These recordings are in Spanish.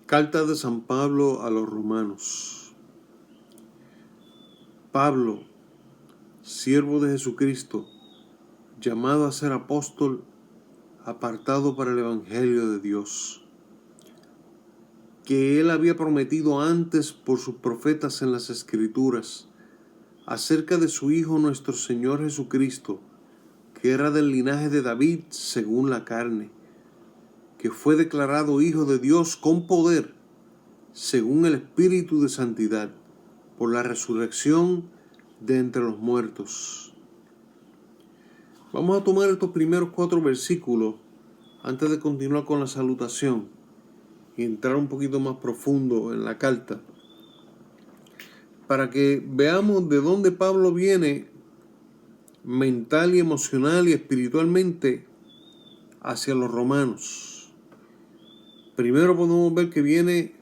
Carta de San Pablo a los Romanos. Pablo, siervo de Jesucristo, llamado a ser apóstol, apartado para el Evangelio de Dios, que él había prometido antes por sus profetas en las Escrituras, acerca de su Hijo nuestro Señor Jesucristo, que era del linaje de David según la carne, que fue declarado Hijo de Dios con poder, según el Espíritu de Santidad, por la resurrección de entre los muertos. Vamos a tomar estos primeros 4 versículos antes de continuar con la salutación y entrar un poquito más profundo en la carta, para que veamos de dónde Pablo viene mental y emocional y espiritualmente hacia los romanos. Primero podemos ver que viene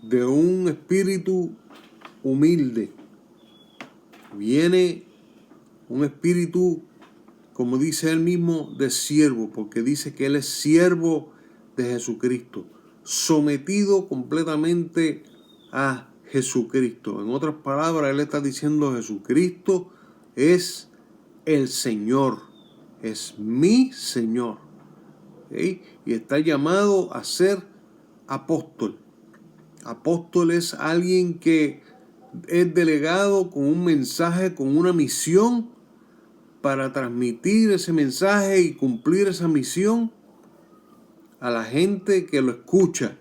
de un espíritu humilde. Viene un espíritu, como dice él mismo, de siervo, porque dice que él es siervo de Jesucristo, sometido completamente a Jesucristo. En otras palabras, él está diciendo: Jesucristo es el Señor, es mi Señor. ¿Sí? Y está llamado a ser apóstol. Apóstol es alguien que es delegado con un mensaje, con una misión, para transmitir ese mensaje y cumplir esa misión a la gente que lo escucha.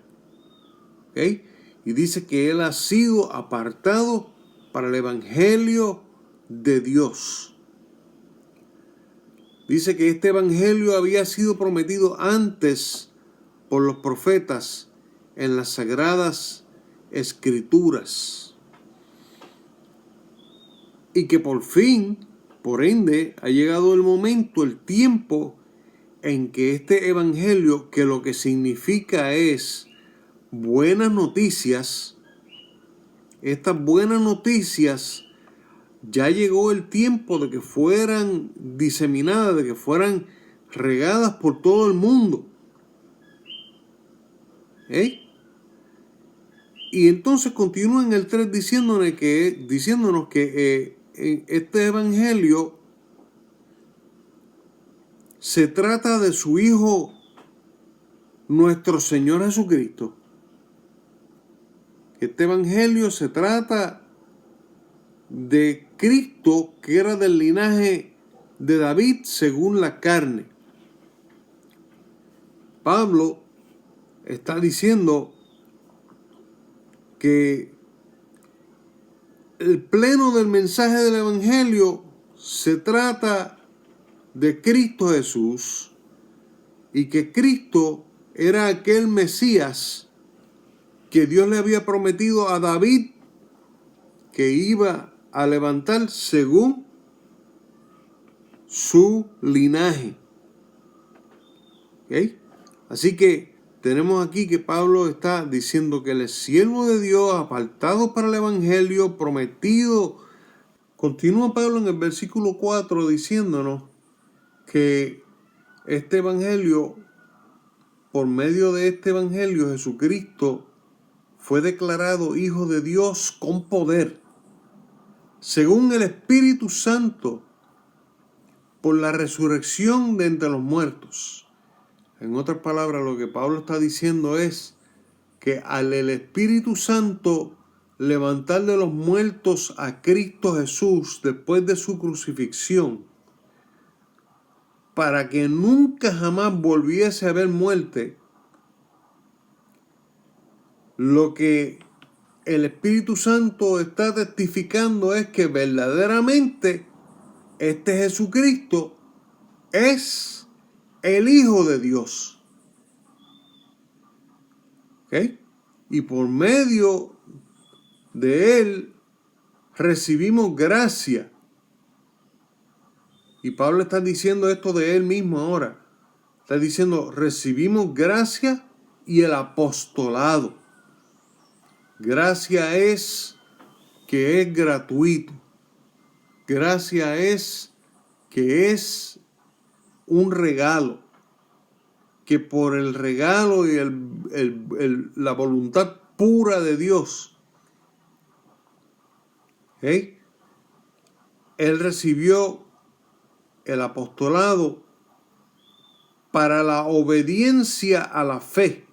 ¿Okay? Y dice que él ha sido apartado para el Evangelio de Dios. Dice que este Evangelio había sido prometido antes por los profetas en las Sagradas Escrituras. Y que por fin, por ende, ha llegado el momento, el tiempo en que este evangelio, que lo que significa es buenas noticias, estas buenas noticias, ya llegó el tiempo de que fueran diseminadas, de que fueran regadas por todo el mundo. Y entonces continúa en el 3 diciéndonos que este evangelio se trata de su Hijo, nuestro Señor Jesucristo. Este evangelio se trata de Cristo, que era del linaje de David según la carne. Pablo está diciendo que el pleno del mensaje del evangelio se trata de Cristo Jesús, y que Cristo era aquel Mesías que Dios le había prometido a David que iba a levantar según su linaje. ¿Okay? Así que tenemos aquí que Pablo está diciendo que él es siervo de Dios, apartado para el evangelio, prometido. Continúa Pablo en el versículo 4 diciéndonos que este evangelio, por medio de este evangelio, Jesucristo fue declarado Hijo de Dios con poder, según el Espíritu Santo, por la resurrección de entre los muertos. En otras palabras, lo que Pablo está diciendo es que al el Espíritu Santo levantar de los muertos a Cristo Jesús después de su crucifixión, para que nunca jamás volviese a haber muerte, lo que el Espíritu Santo está testificando es que verdaderamente este Jesucristo es el Hijo de Dios. ¿Okay? Y por medio de él recibimos gracia. Y Pablo está diciendo esto de él mismo ahora. Está diciendo: recibimos gracia y el apostolado. Gracia es que es gratuito. Gracia es que es un regalo, que por el regalo y la voluntad pura de Dios, él recibió el apostolado para la obediencia a la fe.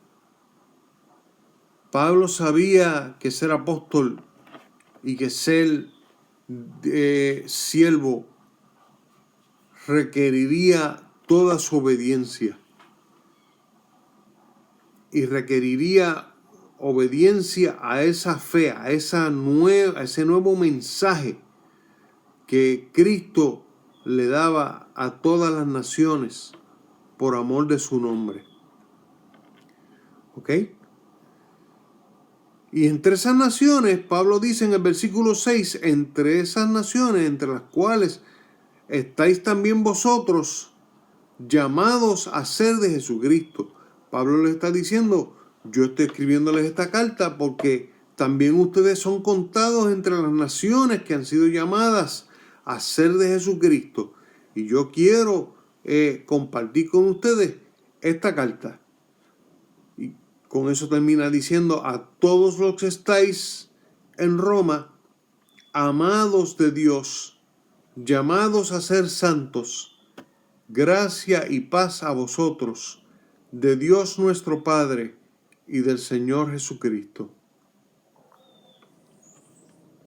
Pablo sabía que ser apóstol y que ser siervo requeriría toda su obediencia y requeriría obediencia a esa fe, a ese nuevo mensaje que Cristo le daba a todas las naciones por amor de su nombre. ¿Ok? Y entre esas naciones, Pablo dice en el versículo 6, entre esas naciones, entre las cuales estáis también vosotros, llamados a ser de Jesucristo. Pablo le está diciendo, yo estoy escribiéndoles esta carta porque también ustedes son contados entre las naciones que han sido llamadas a ser de Jesucristo. Y yo quiero compartir con ustedes esta carta. Y con eso termina diciendo, a todos los que estáis en Roma, amados de Dios, llamados a ser santos, gracia y paz a vosotros, de Dios nuestro Padre y del Señor Jesucristo.